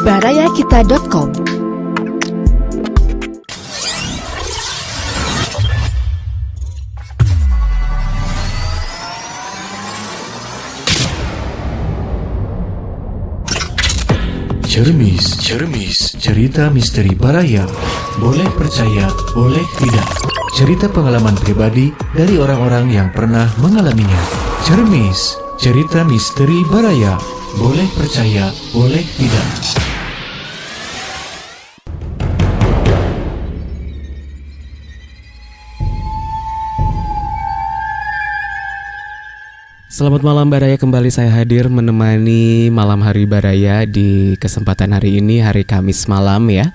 barayakita.com. Cermis, cerita misteri Baraya. Boleh percaya, boleh tidak. Cerita pengalaman pribadi dari orang-orang yang pernah mengalaminya. Cermis, cerita misteri Baraya. Boleh percaya, boleh tidak. Selamat malam Baraya, kembali saya hadir menemani malam hari Baraya di kesempatan hari ini, hari Kamis malam ya.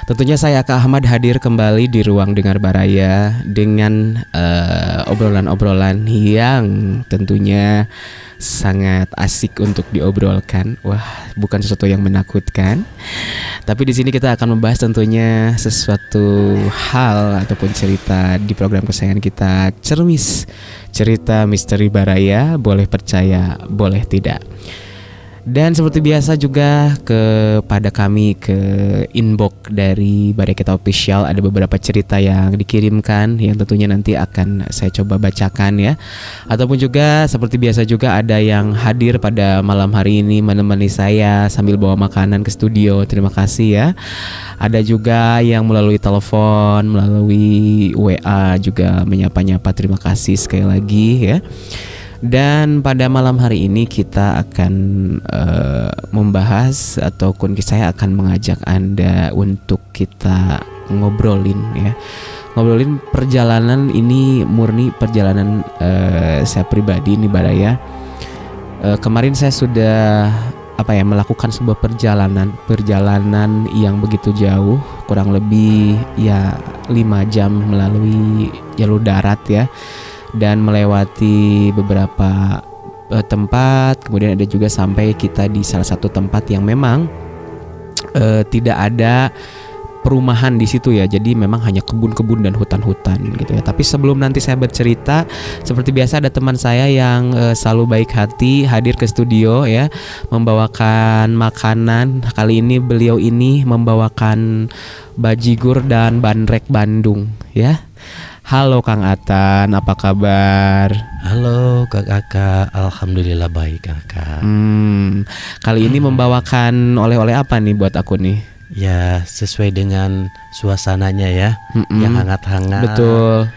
Tentunya saya Kak Ahmad hadir kembali di ruang dengar Baraya dengan obrolan-obrolan yang tentunya sangat asik untuk diobrolkan. Wah, bukan sesuatu yang menakutkan. Tapi di sini kita akan membahas tentunya sesuatu hal ataupun cerita di program kesayangan kita, Cermis, cerita misteri Baraya, boleh percaya, boleh tidak. Dan seperti biasa juga kepada kami ke inbox dari Baraya Kita Official ada beberapa cerita yang dikirimkan yang tentunya nanti akan saya coba bacakan ya. Ataupun juga seperti biasa juga ada yang hadir pada malam hari ini menemani saya sambil bawa makanan ke studio. Terima kasih ya. Ada juga yang melalui telepon, melalui WA juga menyapa-nyapa. Terima kasih sekali lagi ya. Dan pada malam hari ini kita akan membahas ataupun saya akan mengajak Anda untuk kita ngobrolin ya. Ngobrolin perjalanan ini murni perjalanan saya pribadi nih Baraya. Kemarin saya sudah melakukan sebuah perjalanan yang begitu jauh, kurang lebih ya 5 jam melalui jalur darat ya. Dan melewati beberapa tempat, kemudian ada juga sampai kita di salah satu tempat yang memang tidak ada perumahan di situ ya, jadi memang hanya kebun-kebun dan hutan-hutan gitu ya. Tapi sebelum nanti saya bercerita, seperti biasa ada teman saya yang selalu baik hati hadir ke studio ya, membawakan makanan. Kali ini beliau ini membawakan bajigur dan bandrek Bandung ya. Halo Kang Atan, apa kabar? Halo Kakak, alhamdulillah baik Kakak. Kali ini membawakan oleh-oleh apa nih buat aku nih? Ya sesuai dengan suasananya ya, yang hangat-hangat. Betul.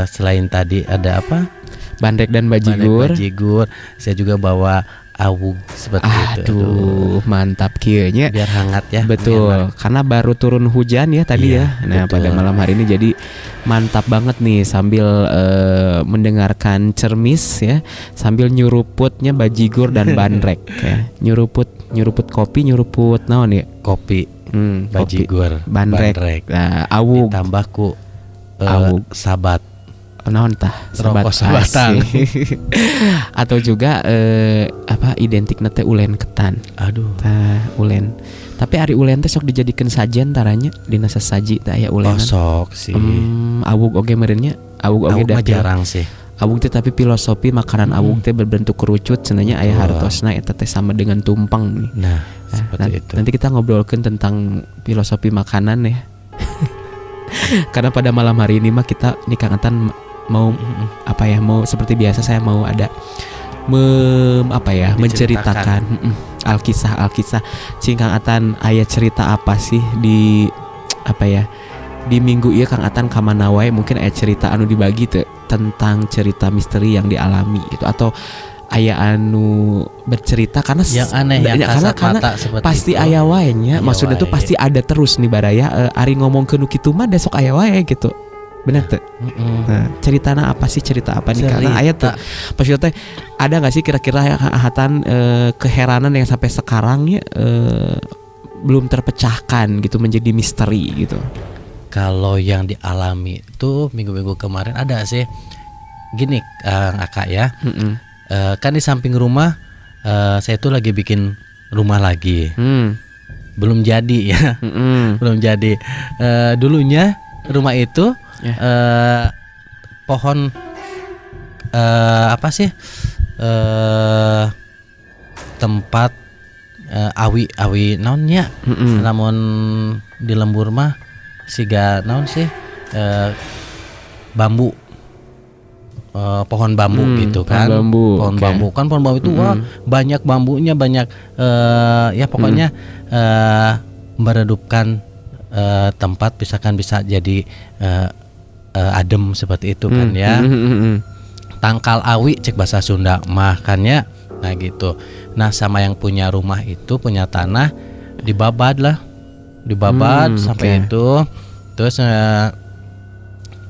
Selain tadi ada apa? Bandrek dan bajigur. Bajigur. Saya juga bawa awug seperti itu. Aduh, mantap kieunya. Biar hangat ya. Betul. Karena baru turun hujan ya tadi ya. Nah, betul. Pada malam hari ini jadi mantap banget nih sambil mendengarkan Cermis ya, sambil nyuruputnya bajigur dan bandrek ya. Nyuruput kopi, nyuruput naon ya? Kopi. Bajigur, bandrek. Nah, awug ditambah ku awug sabat. Naon tah sabatan. Atau juga identikna teh ulen ketan. Aduh, tah ulen. Tapi ari ulen teh sok dijadikeun sajian taranya dina sasaji teh aya ulenan. Sok sih. Awug oge meureunnya. Awug oge jarang sih. Awug teh tapi filosofi makanan awug teh berbentuk kerucut cenanya aya hartosna eta teh sama dengan tumpeng nih. Nah, seperti itu. Nanti kita ngobrolkeun tentang filosofi makanan ya. Karena pada malam hari ini mah kita nih Kang Atan mau seperti biasa saya mau ada menceritakan Alkisah Cing Kang Atan aya cerita apa sih di minggu ieu Kang Atan ka mana wae mungkin aya cerita anu dibagi tentang cerita misteri yang dialami gitu, atau aya anu bercerita karena yang aneh yang karena pasti aya wae nya, maksudnya tuh pasti ada terus nih Baraya ari ngomong ke nu kitu mah desok aya wae gitu. Bener tuh. Nah, ceritana apa sih, cerita apa nih? Karena ayat tuh maksudnya teh ada enggak sih kira-kira hatan keheranan yang sampai sekarang ya belum terpecahkan gitu menjadi misteri gitu. Kalau yang dialami tuh minggu-minggu kemarin ada sih. Gini Kakak ya. Kan di samping rumah saya tuh lagi bikin rumah lagi. Belum jadi ya. Belum jadi. Dulunya rumah itu pohon tempat awi naonnya. Namun di lembur mah siga naon sih bambu, pohon bambu gitu kan. Pohon bambu kan, pohon bambu itu wah banyak bambunya, banyak ya pokoknya meredupkan tempat, misalkan bisa jadi adem seperti itu kan ya. Tangkal awi cek bahasa Sunda makannya. Nah gitu. Nah sama yang punya rumah itu, punya tanah, dibabat sampai itu. Terus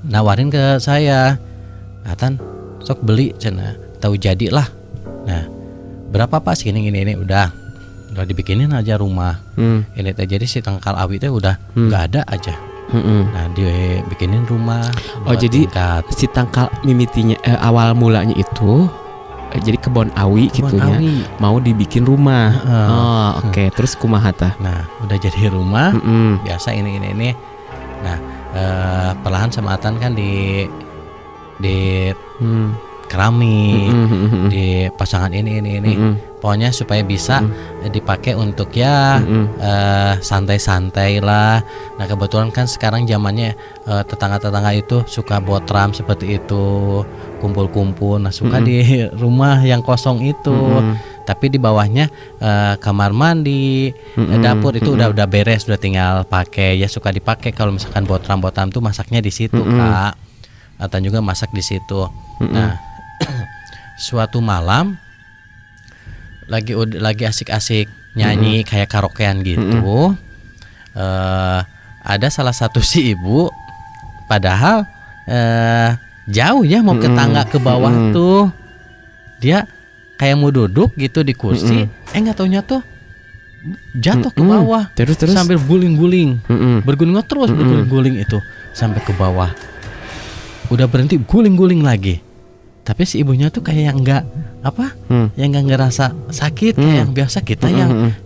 nawarin ke saya, Atan sok beli cenah, tahu jadi lah. Nah berapa Pak? Segini ini udah dibikinin aja rumah. Ini teh jadi si tangkal awi teh udah nggak ada aja. Nah dibikinin rumah. Jadi si tangkal mimitinya awal mulanya itu jadi kebon awi gitunya, mau dibikin rumah. Oke. Terus kumaha tah? Nah udah jadi rumah biasa ini. Nah perlahan sama Atan kan di keramik, di pasangan ini. Pokoknya supaya bisa dipakai untuk ya santai-santai lah. Nah kebetulan kan sekarang zamannya tetangga-tetangga itu suka botram seperti itu, kumpul-kumpul. Nah suka di rumah yang kosong itu. Tapi di bawahnya kamar mandi, dapur itu udah beres, udah tinggal pakai. Ya suka dipakai kalau misalkan botram tuh masaknya di situ Kak. Atau juga masak di situ. Nah suatu malam lagi asik-asik nyanyi kayak karaokean gitu. Ada salah satu si ibu, padahal jauh ya mau ke tangga ke bawah tuh. Dia kayak mau duduk gitu di kursi, nggak taunya tuh jatuh ke bawah. Terus sambil guling-guling, berguling terus berguling itu sampai ke bawah. Udah berhenti guling-guling lagi. Tapi si ibunya tuh kayak yang nggak yang nggak ngerasa sakit, kayak yang biasa kita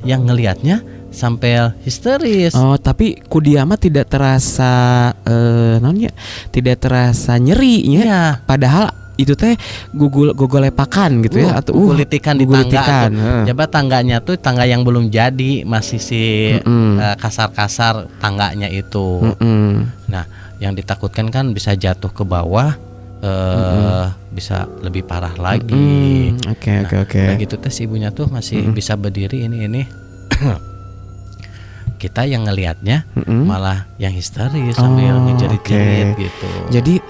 yang ngelihatnya sampai histeris. Oh, tapi kudiama tidak terasa tidak terasa nyerinya. Iya. Padahal itu teh gogolepakan gitu ya, atau gulitikan di tangga. Coba tangganya tuh tangga yang belum jadi, masih si kasar-kasar tangganya itu. Nah, yang ditakutkan kan bisa jatuh ke bawah, bisa lebih parah lagi. Oke. Begitu tes ibunya tuh masih bisa berdiri ini. Kita yang ngelihatnya malah yang histeris sambil ngejerit-jerit gitu. Jadi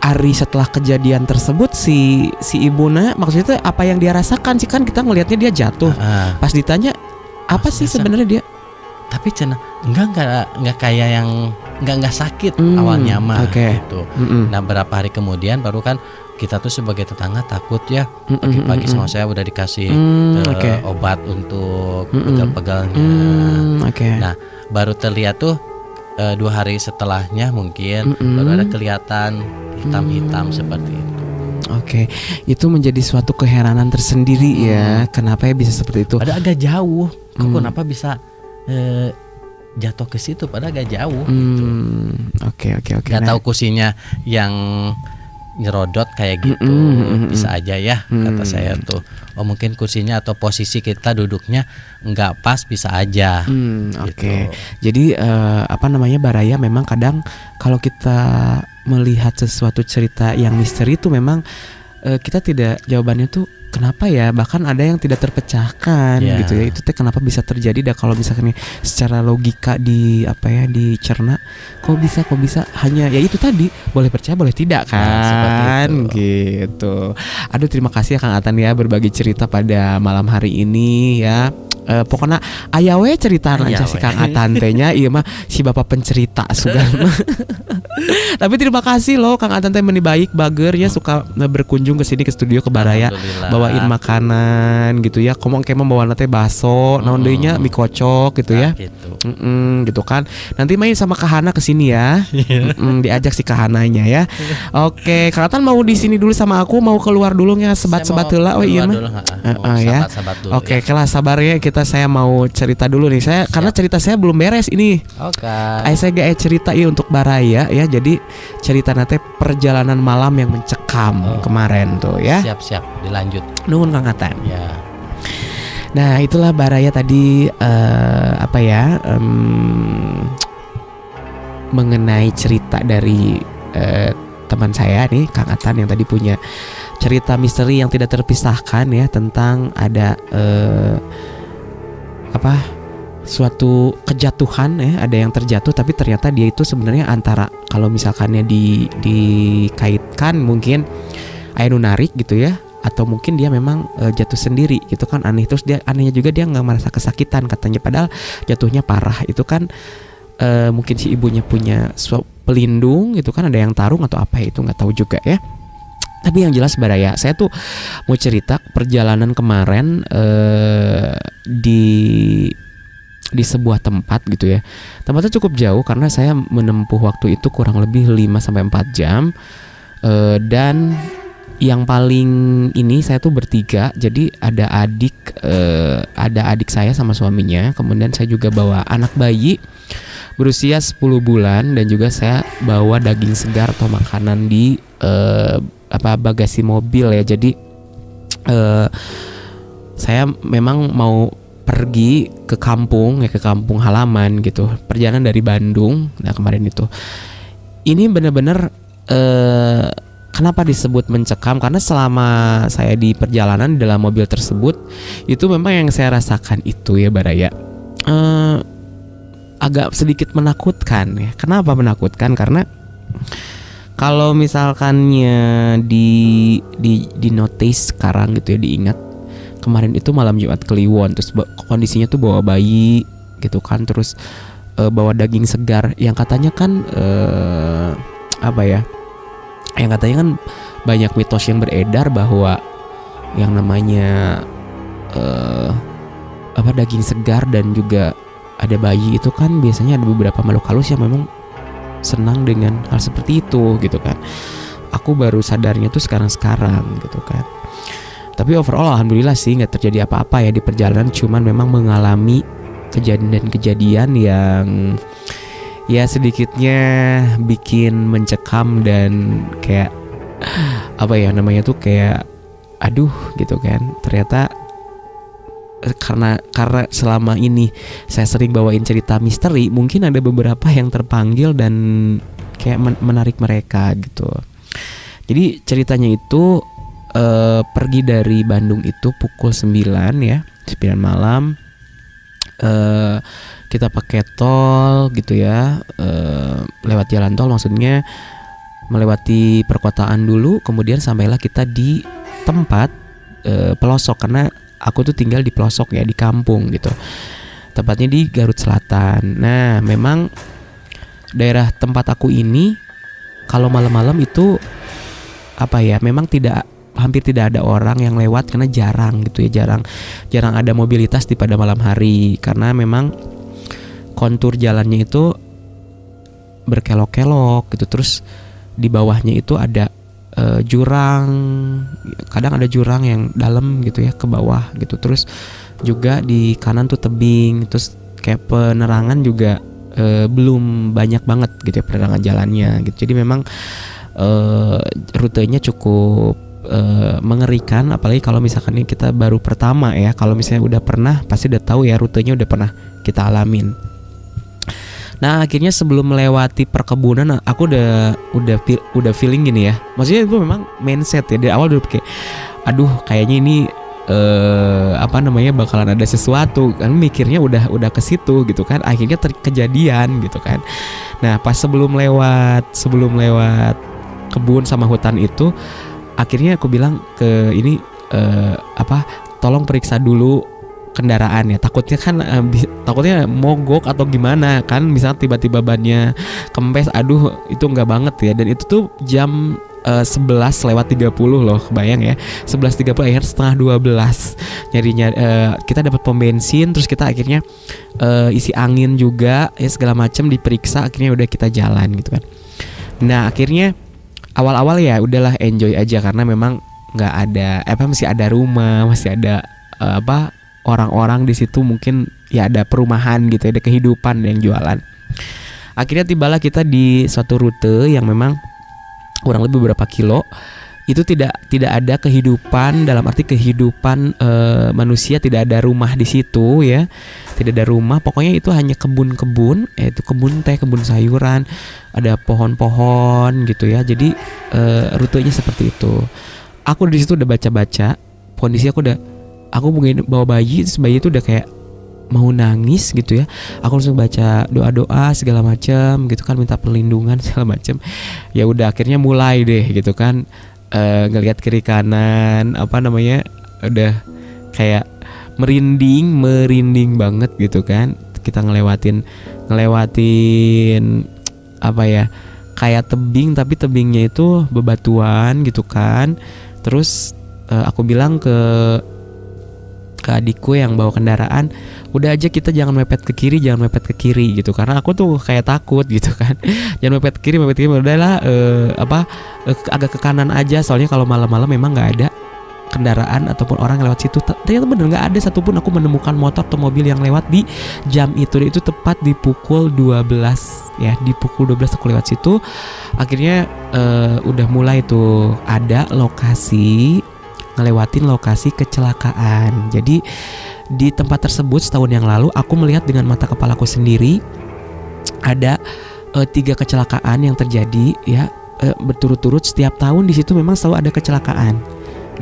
Ari setelah kejadian tersebut si ibuna maksudnya apa yang dia rasakan sih, kan kita ngelihatnya dia jatuh. Pas ditanya apa sih sebenarnya dia? Tapi enggak kayak yang enggak sakit awalnya mah gitu. Nah berapa hari kemudian baru kan kita tuh sebagai tetangga takut ya, pagi-pagi sama saya udah dikasih obat untuk pegal-pegalnya. Nah baru terlihat tuh 2 hari setelahnya mungkin baru ada kelihatan hitam-hitam seperti itu. Itu menjadi suatu keheranan tersendiri ya. Kenapa ya bisa seperti itu? Padahal agak jauh. Kenapa bisa jatuh ke situ? Padahal agak jauh. Gak tahu kursinya yang nyerodot kayak gitu. Bisa aja ya kata saya tuh. Oh mungkin kursinya atau posisi kita duduknya nggak pas, bisa aja. Gitu. Jadi Baraya memang kadang kalau kita melihat sesuatu cerita yang misteri itu memang kita tidak, jawabannya tuh kenapa ya, bahkan ada yang tidak terpecahkan gitu ya. Itu teh kenapa bisa terjadi, dan kalau misalkan secara logika dicerna kok bisa hanya ya itu tadi, boleh percaya boleh tidak kan, gitu. Aduh terima kasih ya Kang Atan ya berbagi cerita pada malam hari ini ya. Pokoknya ayawe cerita aja si Kang Atan tehnya, iya mah si bapak pencerita sugan. Tapi terima kasih loh Kang Atan teh meni baik bager ya, suka berkunjung ke sini ke studio ke Baraya, bawain makanan gitu ya. Komong bawa teh bakso, naon deui nya mie kocok gitu ya. Gitu kan. Nanti main sama Kahana ke sini ya. Diajak si Kahananya ya. Oke, Kang Atan mau di sini dulu sama aku, mau keluar dulu ya sebat-sebat heula iya mah. Ya. Oke, kelas sabar ya, saya mau cerita dulu nih. Karena cerita saya belum beres ini. Saya cerita untuk Baraya ya. Jadi cerita nate perjalanan malam yang mencekam kemarin tuh ya. Siap, dilanjut. Nuhun Kang Atan. Ya. Nah itulah Baraya tadi apa ya, mengenai cerita dari teman saya nih Kang Atan yang tadi punya cerita misteri yang tidak terpisahkan ya, tentang ada suatu kejatuhan ya, ada yang terjatuh tapi ternyata dia itu sebenarnya antara, kalau misalkannya dikaitkan mungkin aya nu narik gitu ya, atau mungkin dia memang jatuh sendiri gitu kan, aneh. Terus dia anehnya juga dia nggak merasa kesakitan katanya, padahal jatuhnya parah. Itu kan mungkin si ibunya punya pelindung gitu kan, ada yang tarung atau apa ya, itu nggak tahu juga ya. Tapi yang jelas Baraya, saya tuh mau cerita perjalanan kemarin di sebuah tempat gitu ya. Tempatnya cukup jauh karena saya menempuh waktu itu kurang lebih 5-4 jam. Dan yang paling ini saya tuh bertiga. Jadi ada adik saya sama suaminya. Kemudian saya juga bawa anak bayi berusia 10 bulan, dan juga saya bawa daging segar atau makanan di bagasi mobil ya. Jadi saya memang mau pergi ke kampung halaman gitu, perjalanan dari Bandung. Nah kemarin itu ini benar-benar kenapa disebut mencekam, karena selama saya di perjalanan di dalam mobil tersebut itu memang yang saya rasakan itu ya Baraya, agak sedikit menakutkan ya. Kenapa menakutkan? Karena kalau misalkannya di notice sekarang gitu ya, diingat kemarin itu malam Jumat Kliwon, terus kondisinya tuh bawa bayi gitu kan, terus bawa daging segar yang katanya kan yang katanya kan banyak mitos yang beredar bahwa yang namanya daging segar dan juga ada bayi itu kan biasanya ada beberapa makhluk halus yang memang senang dengan hal seperti itu gitu kan. Aku baru sadarnya tuh sekarang gitu kan. Tapi overall alhamdulillah sih nggak terjadi apa-apa ya di perjalanan, cuman memang mengalami kejadian yang ya sedikitnya bikin mencekam dan kayak tuh kayak aduh gitu kan. Ternyata karena selama ini saya sering bawain cerita misteri, mungkin ada beberapa yang terpanggil dan kayak menarik mereka gitu. Jadi ceritanya itu pergi dari Bandung itu pukul 9 ya, 9 malam. Kita pakai tol gitu ya, lewat jalan tol, maksudnya melewati perkotaan dulu, kemudian sampailah kita di tempat pelosok, karena aku tuh tinggal di pelosok ya, di kampung gitu, tepatnya di Garut Selatan. Nah memang daerah tempat aku ini kalau malam-malam itu memang hampir tidak ada orang yang lewat, karena jarang gitu ya, jarang ada mobilitas pada malam hari, karena memang kontur jalannya itu berkelok-kelok gitu. Terus di bawahnya itu ada jurang, kadang ada jurang yang dalam gitu ya ke bawah gitu. Terus juga di kanan tuh tebing, terus kayak penerangan juga belum banyak banget gitu ya penerangan jalannya gitu. Jadi memang rutenya cukup mengerikan, apalagi kalau misalkan ini kita baru pertama ya. Kalau misalnya udah pernah pasti udah tahu ya, rutenya udah pernah kita alamin. Nah akhirnya sebelum melewati perkebunan, aku udah feeling gini ya, maksudnya itu memang mindset ya dari awal, udah kayak aduh kayaknya ini bakalan ada sesuatu kan, mikirnya udah ke situ gitu kan. Akhirnya kejadian gitu kan. Nah pas sebelum lewat kebun sama hutan itu, akhirnya aku bilang ke ini tolong periksa dulu kendaraan ya, takutnya mogok atau gimana kan, misalnya tiba-tiba bannya kempes, aduh itu nggak banget ya. Dan itu tuh jam 11:30 loh, kebayang ya, 11:30 akhirnya setengah 12 nyarinya. Kita dapat pom bensin, terus kita akhirnya isi angin juga ya, segala macam diperiksa, akhirnya udah kita jalan gitu kan. Nah akhirnya awal-awal ya udahlah enjoy aja, karena memang nggak ada masih ada rumah, masih ada orang-orang di situ, mungkin ya ada perumahan gitu, ada kehidupan yang jualan. Akhirnya tibalah kita di suatu rute yang memang kurang lebih beberapa kilo itu tidak ada kehidupan, dalam arti kehidupan manusia, tidak ada rumah di situ ya, tidak ada rumah, pokoknya itu hanya kebun-kebun, yaitu kebun teh, kebun sayuran, ada pohon-pohon gitu ya. Jadi rutenya seperti itu. Aku di situ udah baca-baca, kondisi aku mungkin bawa bayi, terus bayi itu udah kayak mau nangis gitu ya. Aku langsung baca doa-doa segala macam gitu kan, minta perlindungan segala macam. Ya udah akhirnya mulai deh gitu kan. Ngelihat kiri kanan udah kayak merinding banget gitu kan. Kita ngelewatin kayak tebing, tapi tebingnya itu bebatuan gitu kan. Terus aku bilang ke adikku yang bawa kendaraan, udah aja kita jangan mepet ke kiri gitu, karena aku tuh kayak takut gitu kan. Jangan mepet ke kiri, udahlah agak ke kanan aja, soalnya kalau malam-malam memang nggak ada kendaraan ataupun orang lewat situ. Ternyata bener nggak ada satupun aku menemukan motor atau mobil yang lewat di jam itu tepat di pukul 12 ya. Di pukul 12 aku lewat situ. Akhirnya udah mulai tuh ada ngelewatin lokasi kecelakaan. Jadi di tempat tersebut setahun yang lalu aku melihat dengan mata kepalaku sendiri ada 3 kecelakaan yang terjadi ya, berturut-turut. Setiap tahun di situ memang selalu ada kecelakaan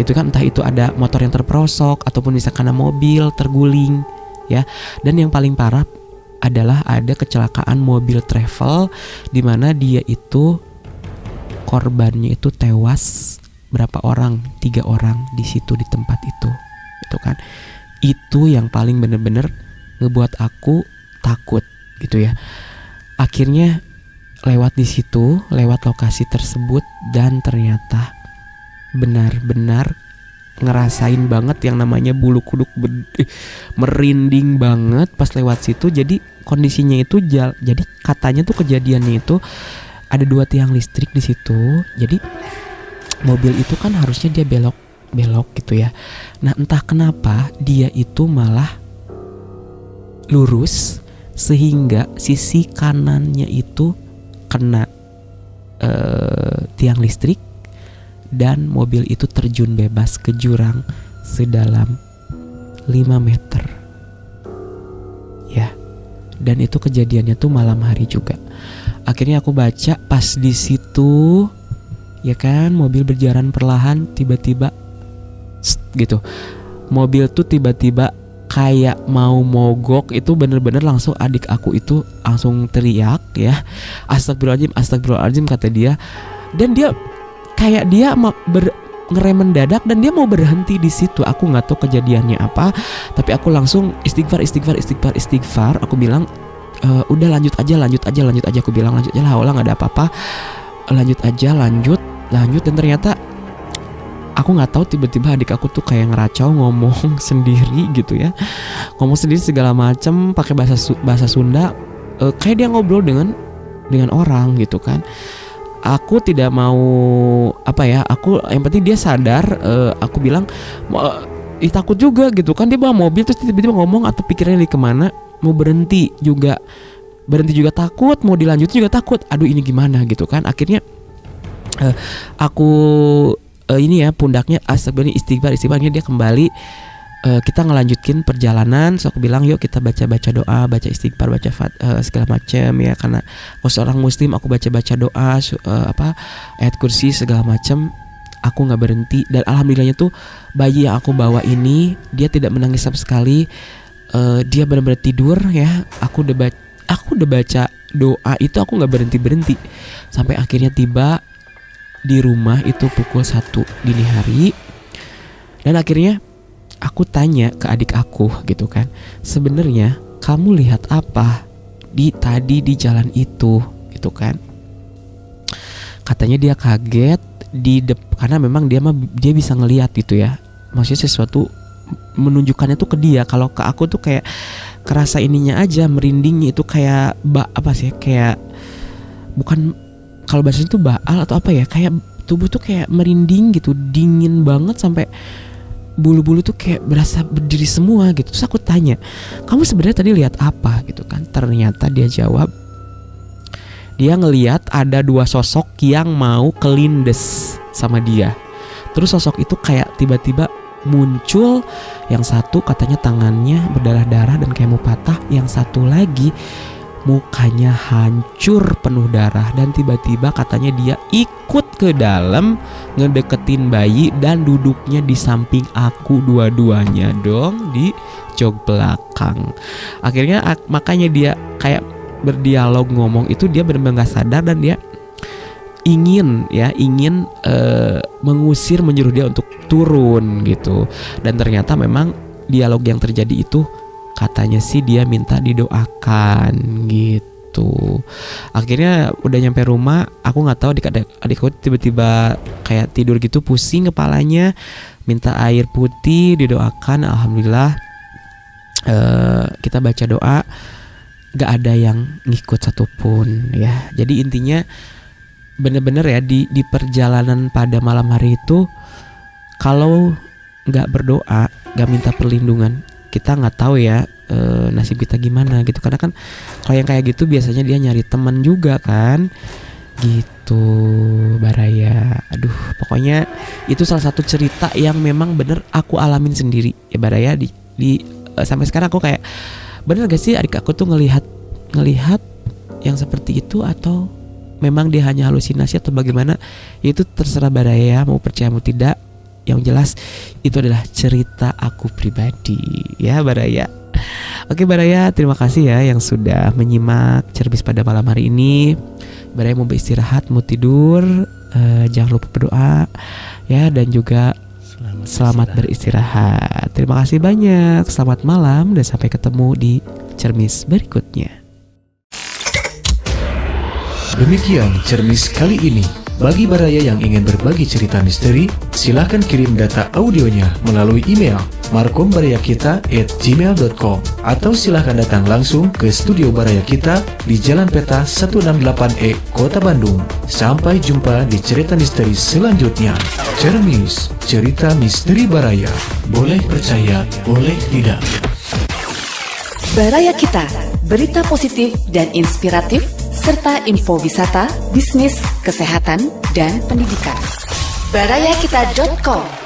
gitu kan, entah itu ada motor yang terperosok ataupun misalkan mobil terguling ya. Dan yang paling parah adalah ada kecelakaan mobil travel di mana dia itu korbannya itu tewas. Berapa orang? 3 orang di situ di tempat itu kan. Itu yang paling bener-bener ngebuat aku takut gitu ya. Akhirnya lewat di situ, lewat lokasi tersebut, dan ternyata benar-benar ngerasain banget yang namanya bulu kuduk merinding banget pas lewat situ. Jadi kondisinya itu jadi katanya tuh kejadiannya itu ada 2 tiang listrik di situ. Jadi mobil itu kan harusnya dia belok gitu ya. Nah entah kenapa dia itu malah lurus sehingga sisi kanannya itu kena tiang listrik, dan mobil itu terjun bebas ke jurang sedalam 5 meter ya. Dan itu kejadiannya tuh malam hari juga. Akhirnya aku baca pas di situ ya kan, mobil berjalan perlahan, tiba-tiba gitu. Mobil tuh tiba-tiba kayak mau mogok. Itu bener-bener langsung adik aku itu langsung teriak ya, astagfirullahaladzim kata dia. Dan dia kayak dia ngerem mendadak dan dia mau berhenti di situ. Aku nggak tahu kejadiannya apa, tapi aku langsung istighfar. Aku bilang udah lanjut aja. Aku bilang lanjut aja lah, nggak ada apa-apa, lanjut. Dan ternyata aku nggak tahu, tiba-tiba adik aku tuh kayak ngeracau, ngomong sendiri gitu ya, ngomong sendiri segala macam pakai bahasa Sunda, kayak dia ngobrol dengan orang gitu kan. Aku tidak mau aku yang penting dia sadar. Aku bilang takut juga gitu kan, dia bawa mobil terus tiba-tiba ngomong atau pikirnya lagi kemana, mau berhenti juga takut, mau dilanjut juga takut. Aduh ini gimana gitu kan. Akhirnya aku ini ya pundaknya istighfar dia kembali. Kita ngelanjutkin perjalanan. So aku bilang yuk kita baca doa, baca istighfar, baca segala macam ya, karena aku seorang muslim, aku baca doa ayat kursi segala macam. Aku nggak berhenti, dan alhamdulillahnya tuh bayi yang aku bawa ini dia tidak menangis sama sekali. Dia benar-benar tidur ya. Aku udah baca doa itu, aku nggak berhenti sampai akhirnya tiba di rumah itu pukul 1 dini hari. Dan akhirnya aku tanya ke adik aku gitu kan, sebenarnya kamu lihat apa tadi di jalan itu gitu kan. Katanya dia kaget karena memang dia bisa ngelihat gitu ya, maksudnya sesuatu menunjukkannya tuh ke dia. Kalau ke aku tuh kayak kerasa ininya aja, merindingnya itu kayak kayak bukan, kalau bahasa itu baal atau apa ya, kayak tubuh tuh kayak merinding gitu, dingin banget sampai bulu-bulu tuh kayak berasa berdiri semua gitu. Terus aku tanya, kamu sebenarnya tadi lihat apa gitu kan. Ternyata dia jawab, dia ngelihat ada 2 sosok yang mau kelindes sama dia. Terus sosok itu kayak tiba-tiba muncul, yang satu katanya tangannya berdarah-darah dan kayak mau patah, yang satu lagi mukanya hancur penuh darah, dan tiba-tiba katanya dia ikut ke dalam ngedeketin bayi dan duduknya di samping aku, dua-duanya dong di jok belakang. Akhirnya makanya dia kayak berdialog ngomong itu, dia benar-benar gak sadar dan dia ingin mengusir, menyuruh dia untuk turun gitu. Dan ternyata memang dialog yang terjadi itu katanya sih dia minta didoakan gitu. Akhirnya udah nyampe rumah, aku nggak tahu adikku tiba-tiba kayak tidur gitu, pusing kepalanya, minta air putih didoakan. Alhamdulillah kita baca doa, nggak ada yang ngikut satupun ya. Jadi intinya bener-bener ya di perjalanan pada malam hari itu, kalau nggak berdoa, nggak minta perlindungan, kita nggak tahu ya nasib kita gimana gitu. Karena kan kalau yang kayak gitu biasanya dia nyari teman juga kan gitu, Baraya. Aduh, pokoknya itu salah satu cerita yang memang bener aku alamin sendiri ya, Baraya. Di sampai sekarang aku kayak, bener gak sih adik aku tuh ngelihat yang seperti itu, atau memang dia hanya halusinasi atau bagaimana? Itu terserah Baraya mau percaya mau tidak. Yang jelas itu adalah cerita aku pribadi ya, Baraya. Oke Baraya, terima kasih ya yang sudah menyimak Cerbis pada malam hari ini. Baraya mau beristirahat, mau tidur, jangan lupa berdoa ya, dan juga selamat beristirahat. Terima kasih banyak, selamat malam, dan sampai ketemu di Cermis berikutnya. Demikian Cermis kali ini. Bagi Baraya yang ingin berbagi cerita misteri, silahkan kirim data audionya melalui email markombarayakita@gmail.com, atau silahkan datang langsung ke studio Baraya Kita di Jalan Peta 168E, Kota Bandung. Sampai jumpa di cerita misteri selanjutnya. Cermis, cerita misteri Baraya. Boleh percaya, boleh tidak. Baraya Kita, berita positif dan inspiratif, serta info wisata, bisnis, kesehatan, dan pendidikan. barayakita.com